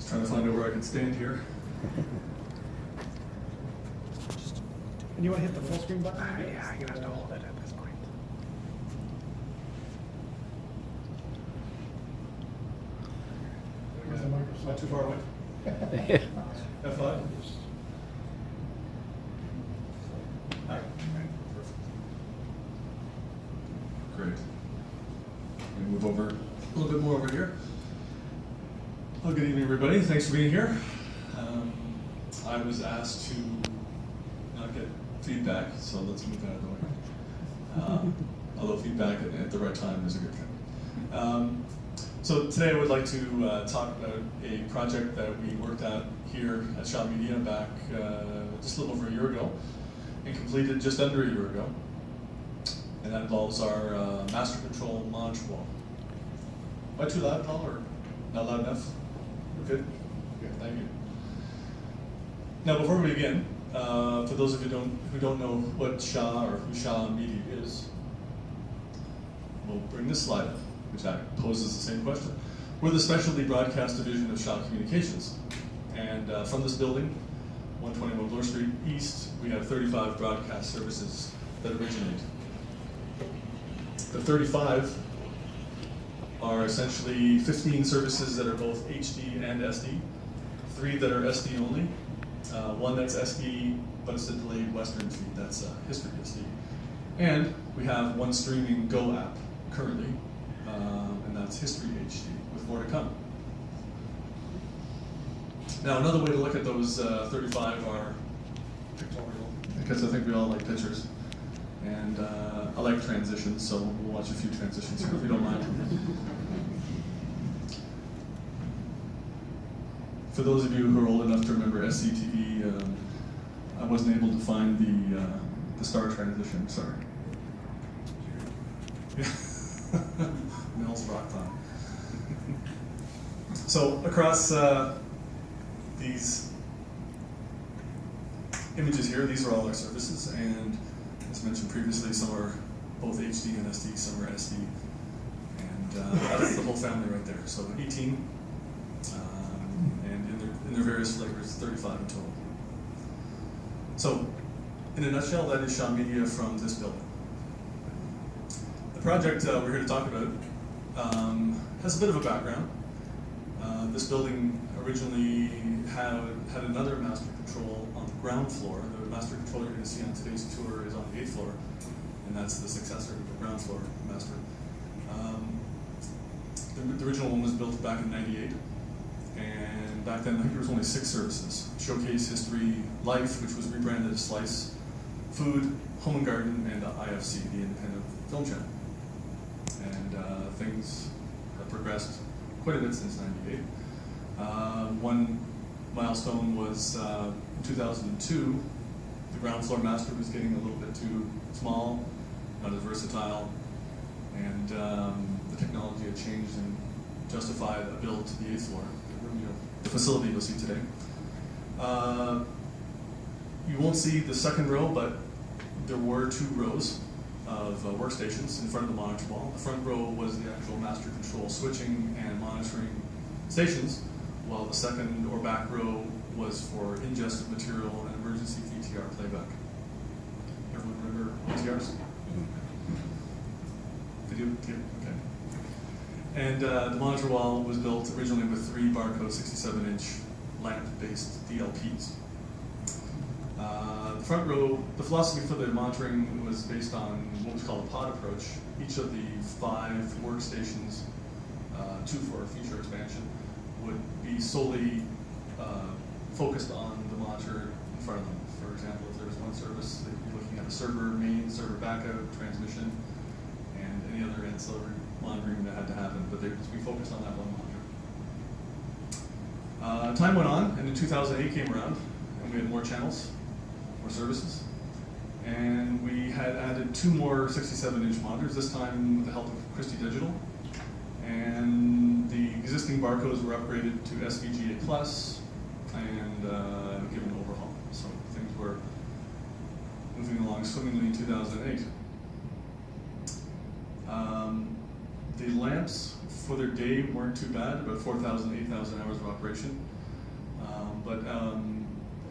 Trying to find out where I can stand here. And you want to hit the full screen button? Yeah, I'm gonna have to hold it at this point. Where's the Microsoft? Not too far away. F5. Hi. Great. Let me move over a little bit more over here. Well, good evening, everybody. Thanks for being here. I was asked to not get feedback, so let's move out of the way. Although feedback at the right time is a good thing. So today I would like to talk about a project that we worked at here at Shaw Media back just a little over a year ago and completed just under a year ago. And that involves our master control monitor wall. Am I too loud, Paul, or not loud enough? We're good? Good, thank you. Now, before we begin, for those of you who don't know what Shaw or who Shaw Media is, we'll bring this slide up, which poses the same question. We're the specialty broadcast division of Shaw Communications. And from this building, 121 Bloor Street East, we have 35 broadcast services that originate. The 35 are essentially 15 services that are both HD and SD, 3 that are SD only, 1 that's SD, but it's a delayed Western feed, that's History SD. And we have 1 streaming Go app currently, and that's History HD, with more to come. Now, another way to look at those 35 are pictorial, because I think we all like pictures. And I like transitions, so we'll watch a few transitions here if you don't mind. For those of you who are old enough to remember SCTV, I wasn't able to find the star transition, sorry. Mel's rock time. So across these images here, these are all our services, and as mentioned previously, some are both HD and SD, some are SD, and that's the whole family right there. So 18, and in their various flavors, 35 in total. So, in a nutshell, that is Shaw Media from this building. The project we're here to talk about has a bit of a background. This building originally had another master control on the ground floor. The master control you're going to see on today's tour is on the 8th floor, and that's the successor to the ground floor master. The original one was built back in '98, and back then I think there was only 6 services: Showcase, History, Life, which was rebranded as Slice, Food, Home and Garden, and IFC, the independent film channel. And things have progressed quite a bit since '98. One milestone was in 2002, the ground floor master was getting a little bit too small, not as versatile, and the technology had changed and justified a build to the 8th floor, the facility you'll see today. You won't see the second row, but there were 2 rows of workstations in front of the monitor wall. The front row was the actual master control switching and monitoring stations, while the second or back row was for ingested material and emergency VTR playback. Everyone remember VTRs? They do? Yeah, okay. And the monitor wall was built originally with 3 barcode 67-inch lamp-based DLPs. The front row, the philosophy for the monitoring was based on what was called a pod approach. Each of the 5 workstations, 2 for future expansion, would be solely focused on the monitor in front of them. For example, if there was one service, they'd be looking at a server main, server backup, transmission, and any other ancillary monitoring that had to happen, but they'd be focused on that one monitor. Time went on, and in 2008 came around, and we had more channels, more services, and we had added 2 more 67-inch monitors, this time with the help of Christie Digital, and the existing barcodes were upgraded to SVGA Plus and given an overhaul. So things were moving along swimmingly in 2008. The lamps for their day weren't too bad, about 4,000, 8,000 hours of operation. But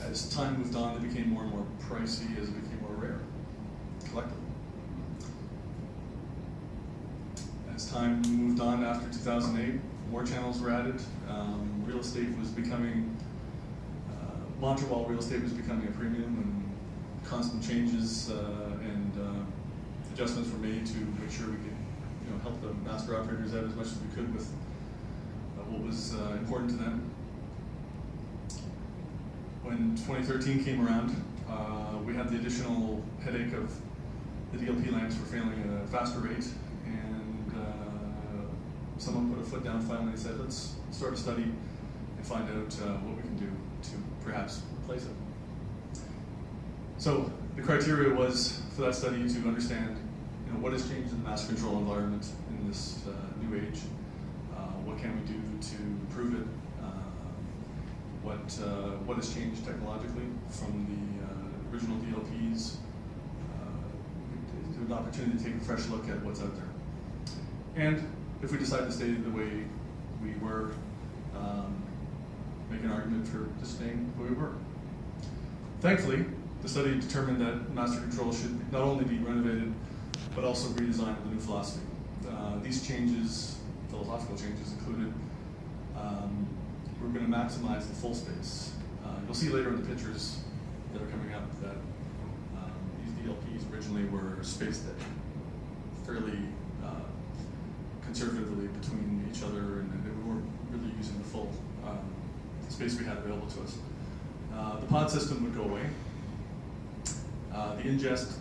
as time moved on, they became more and more pricey as it became more rare, collectible. As time moved on after 2008, more channels were added. Real estate was becoming, Montreal real estate was becoming a premium, and constant changes and adjustments were made to make sure we could help the master operators out as much as we could with what was important to them. When 2013 came around, we had the additional headache of the DLP lamps were failing at a faster rate, and someone put a foot down finally and said, let's start a study and find out what we can do to perhaps replace it. So the criteria was for that study to understand what has changed in the master control environment in this new age, what can we do to improve it, what has changed technologically from the original DLPs, an opportunity to take a fresh look at what's out there. And if we decide to stay the way we were, make an argument for just staying the way we were. Thankfully, the study determined that master control should not only be renovated, but also redesigned with a new philosophy. These changes, philosophical changes, included we're going to maximize the full space. You'll see later in the pictures that are coming up that these DLPs originally were spaced fairly conservatively between each other, and we weren't really using the full space we had available to us. The pod system would go away. The ingest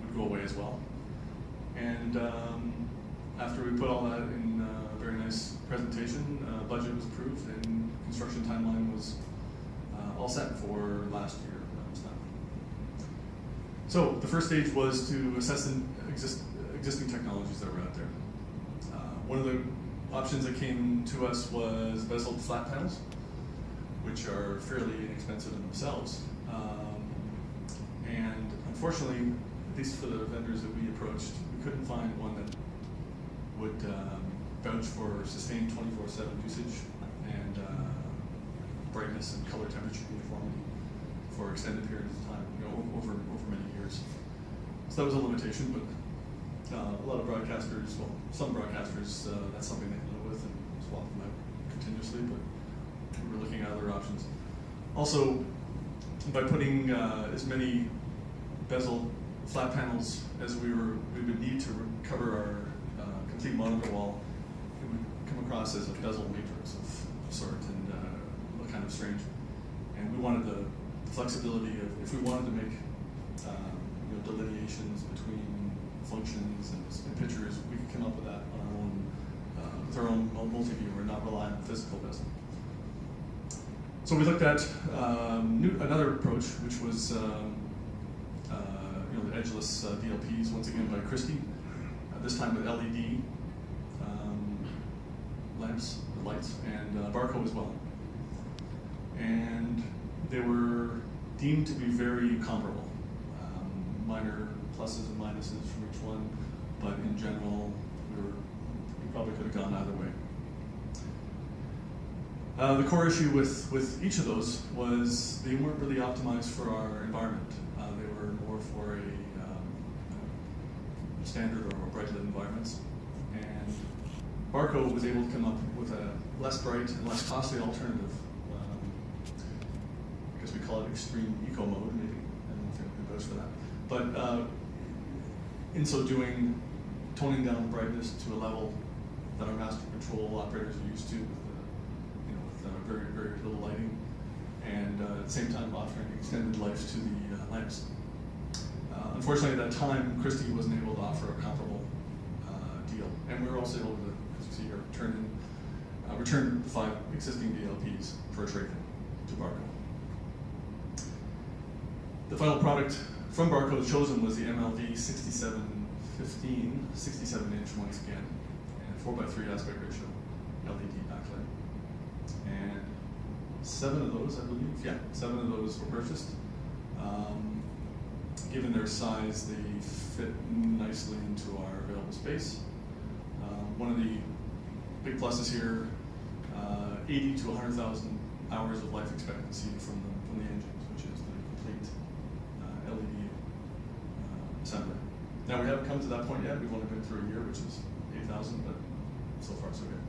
would go away as well. And after we put all that in a very nice presentation, budget was approved and construction timeline was all set for last year. So the first stage was to assess the existing technologies that were out there. One of the options that came to us was bezeled flat panels, which are fairly inexpensive in themselves. And unfortunately, at least for the vendors that we approached, we couldn't find one that would vouch for sustained 24/7 usage and brightness and color temperature uniformity for extended periods of time, over many years. So that was a limitation, but a lot of broadcasters, well, some broadcasters, that's something they can live with and swap them out continuously, but we were looking at other options. Also, by putting as many bezel flat panels as we would need to cover our complete monitor wall, it would come across as a bezel matrix of sort and look kind of strange. And we wanted the flexibility of, if we wanted to make delineations between functions and pictures, we could come up with that on our own, with our own multi-viewer and not rely on physical bezel. So we looked at another approach, which was the edgeless DLPs, once again by Christie, this time with LED lamps, or lights, and Barco as well. And they were deemed to be very comparable. Minor pluses and minuses from each one, but in general, we probably could have gone either way. The core issue with each of those was they weren't really optimized for our environment. They were more for a standard or bright lit environments. And Barco was able to come up with a less bright and less costly alternative. I guess we call it extreme eco mode, maybe. I don't know if anybody goes for that. But in so doing, toning down the brightness to a level that our master control operators are used to, with very, very little lighting, and at the same time offering extended life to the lamps. Unfortunately, at that time, Christie wasn't able to offer a comparable deal, and we were also able to, as you see here, return the 5 existing DLPs for a trade-in to Barco. The final product from Barco chosen was the MLV 6715, 67-inch once again, and 4:3 aspect ratio LED backlight. And 7 of those, I believe, 7 of those were purchased. Given their size, they fit nicely into our available space. one of the big pluses here, 80 to 100,000 hours of life expectancy from the engines, which is the complete LED assembly. Now we haven't come to that point yet. We've only been through a year, which is 8,000, but so far so good.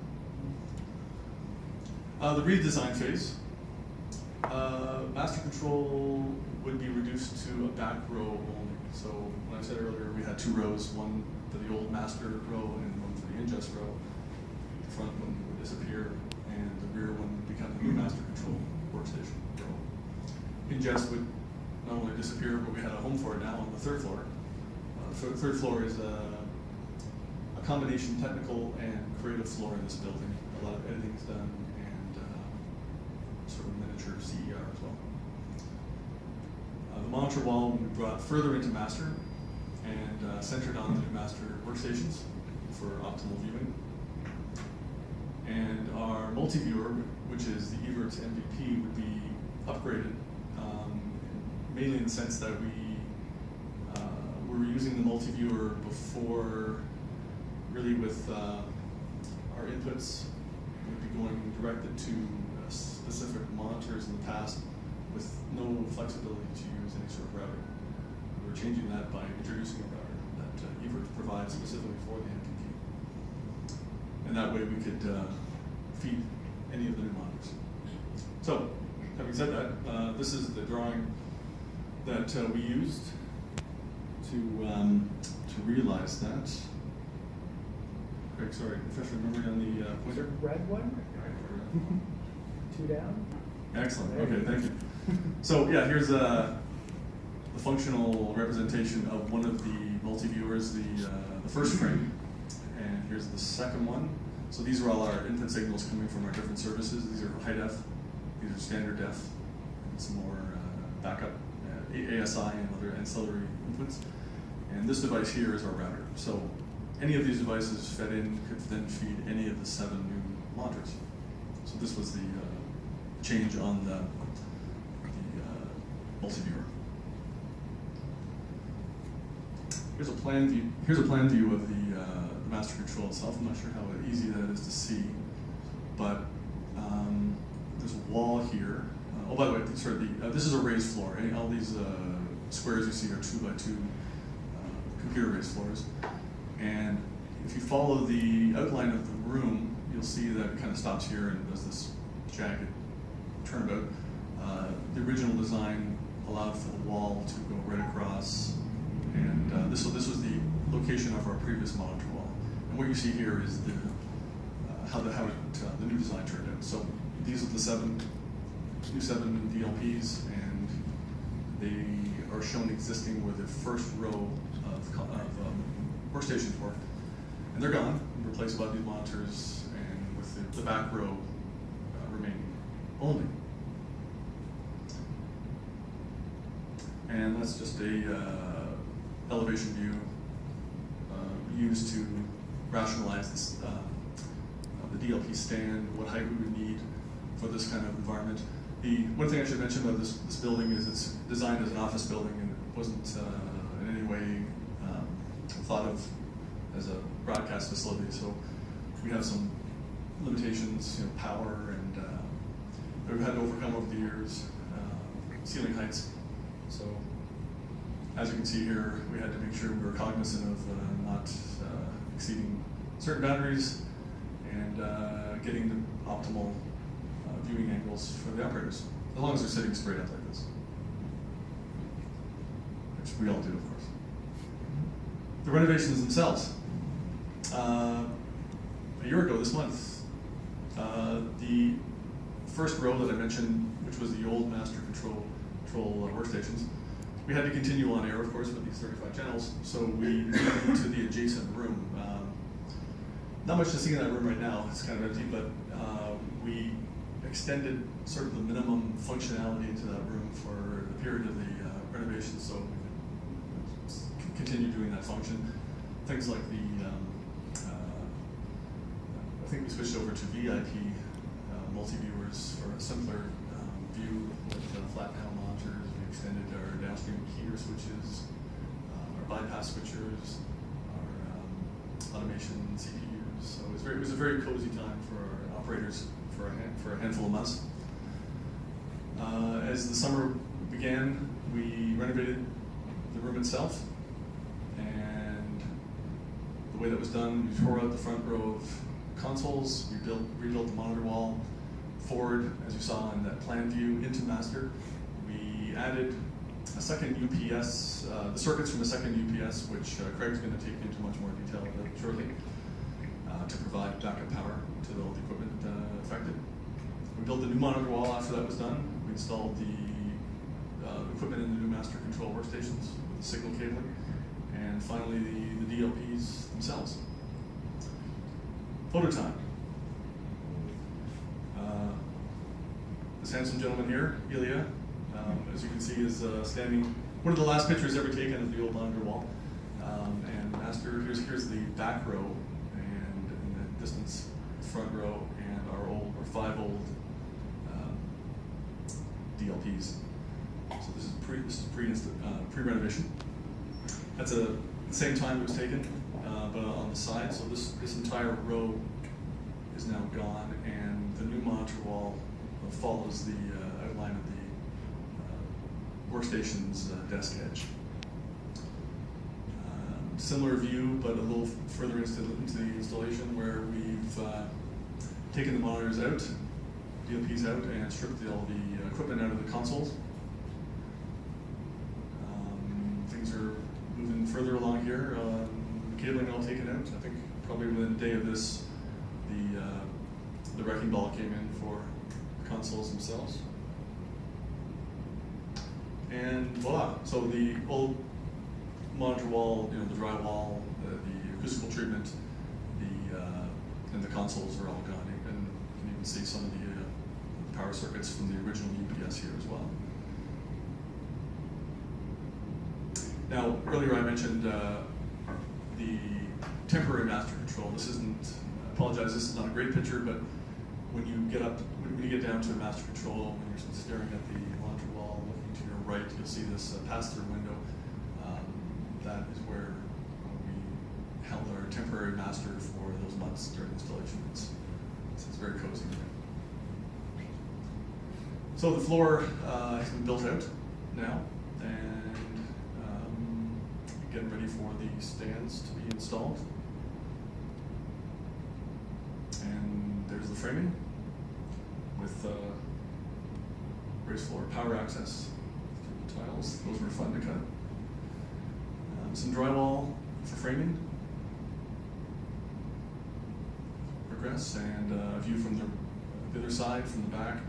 The redesign phase. Master control would be reduced to a back row only. So when I said earlier, we had two rows, one for the old master row and one for the ingest row. The front one would disappear, and the rear one would become the new master control workstation row. Ingest would not only disappear, but we had a home for it now on the third floor. Third floor is a combination technical and creative floor in this building. A lot of editing is done, and sort of miniature CER as well. The monitor wall will be brought further into master and centered on the new master workstations for optimal viewing. And our multi-viewer, which is the Evertz MVP, would be upgraded, mainly in the sense that we were using the multi-viewer before, really with our inputs would be going directed to specific monitors in the past with no flexibility to use any sort of routing. We're changing that by introducing a router that Evertz provides specifically for the MVP. And that way we could feed any of the new monitors. So, having said that, this is the drawing that we used to realize that. Craig, sorry, refresh my memory on the pointer. Red one? Two down? Excellent. Okay, thank you. So yeah, here's the functional representation of one of the multi-viewers, the first frame, and here's the second one. So these are all our input signals coming from our different services. These are high def, these are standard def, and some more backup ASI and other ancillary inputs. And this device here is our router. So any of these devices fed in could then feed any of the 7 new monitors. So this was the change on the multi-viewer. Here's a plan view. Here's a plan view of the master control itself. I'm not sure how easy that is to see, but there's a wall here. Oh, by the way, sorry, this is a raised floor. All these squares you see are 2x2 computer raised floors. And if you follow the outline of the room, you'll see that it kind of stops here and does this jagged turnabout. The original design allowed for the wall to go right across, and this was the location of our previous monitor wall. And what you see here is the new design turned out. So these are the new 7 DLPs, and they are shown existing where the first row of workstations were. And they're gone, and replaced by these monitors, and with the back row remaining only. And that's just a elevation view used to rationalize this, the DLP stand, what height we would need for this kind of environment. The one thing I should mention about this building is it's designed as an office building, and it wasn't in any way thought of as a broadcast facility. So we have some limitations, power, and that we've had to overcome over the years, ceiling heights. So as you can see here, we had to make sure we were cognizant of not exceeding certain boundaries and getting the optimal viewing angles for the operators, as long as they're sitting straight up like this, which we all do, of course. The renovations themselves. A year ago this month, the first row that I mentioned, which was the old master control workstations, we had to continue on air, of course, with these 35 channels, so we moved to the adjacent room. Not much to see in that room right now, it's kind of empty, but we extended sort of the minimum functionality into that room for the period of the renovation, so we could continue doing that function. Things like I think we switched over to VIP multi-viewers for a simpler view with flat panel monitors. We extended our downstream heater switches, our bypass switchers, our automation CPUs, So it was a very cozy time for our operators for a handful of months. As the summer began, we renovated the room itself, and the way that was done, we tore out the front row of consoles, we rebuilt the monitor wall forward, as you saw in that plan view, into master. We added a second UPS, the circuits from a second UPS, which Craig's going to take into much more detail shortly, to provide backup power to all the equipment affected. We built the new monitor wall after that was done. We installed the equipment in the new master control workstations with the signal cabling, and finally the DLPs themselves. Photo time. This handsome gentleman here, Ilya, as you can see, is standing, one of the last pictures ever taken of the old monitor wall. And master, here's the back row, and in the distance, front row, and our 5 old DLPs. So this is pre-renovation. That's the same time it was taken, but on the side. So this entire row is now gone, and the new monitor wall follows the outline of the workstation's desk edge. Similar view, but a little further into the installation, where we've taken the monitors out, DLPs out, and stripped all the equipment out of the consoles. Things are moving further along here. Cabling all taken out. I think probably within a day of this, the wrecking ball came in for the consoles themselves. And voila! So the old monitor wall, the drywall, the acoustical treatment, and the consoles are all gone. You can even see some of the power circuits from the original UPS here as well. Now, earlier I mentioned the temporary master control. This isn't, I apologize, this is not a great picture, but when you get down to a master control, when you're staring at the monitor wall, looking to your right, you'll see this pass-through window. That is where we held our temporary master for those months during installation. It's very cozy. So the floor has been built out now, and getting ready for the stands to be installed. And there's the framing with raised floor power access through the tiles. Those were fun to cut. Some drywall for framing, progress, and a view from the other side, from the back.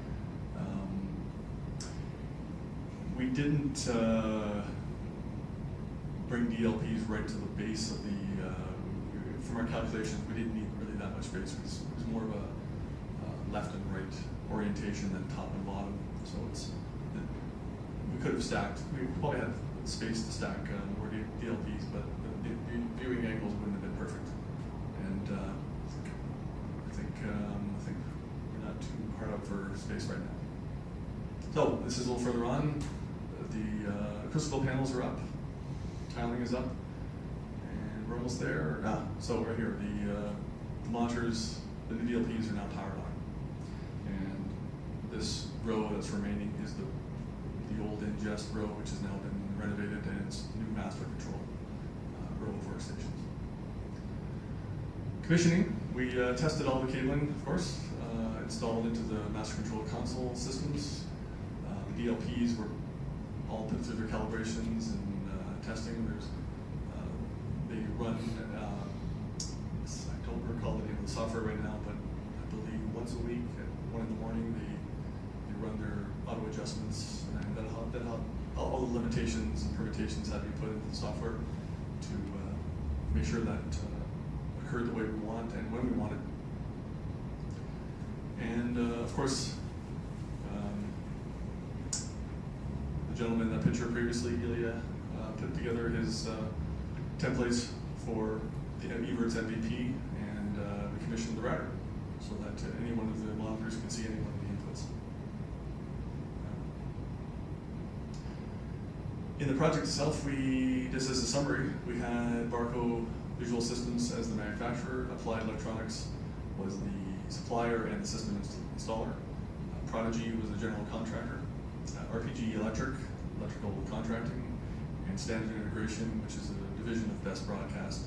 We didn't bring DLPs right to the base of from our calculations, we didn't need really that much space. It was more of a left and right orientation than top and bottom. So we could have stacked, we probably had space to stack more DLPs, but the viewing angles wouldn't have been perfect. And I think we're not too hard up for space right now. So this is a little further on. The acoustical panels are up, tiling is up, and we're almost there. So right here, the monitors, the new DLPs are now powered on, and this row that's remaining is the old ingest row, which has now been renovated, and it's new master control row of workstations. Commissioning, we tested all the cabling, of course, installed into the master control console systems. The DLPs were all put through their calibrations and testing. They run, I don't recall the name of the software right now, but I believe once a week at 1 in the morning they run their auto adjustments, and that'll help all the limitations and permutations have to be put into the software to make sure that occurred the way we want and when we want it. And of course, the gentleman in that picture previously, Ilya, put together his templates for the Evertz MVP, and we commissioned the router so that any one of the monitors can see any one of the inputs. In the project itself, just as a summary, we had Barco Visual Systems as the manufacturer. Applied Electronics was the supplier and the system installer. Prodigy was the general contractor. RPG electrical contracting, and Standard Integration, which is a division of Best Broadcast,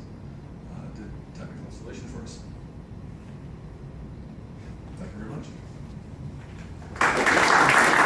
did technical installation for us.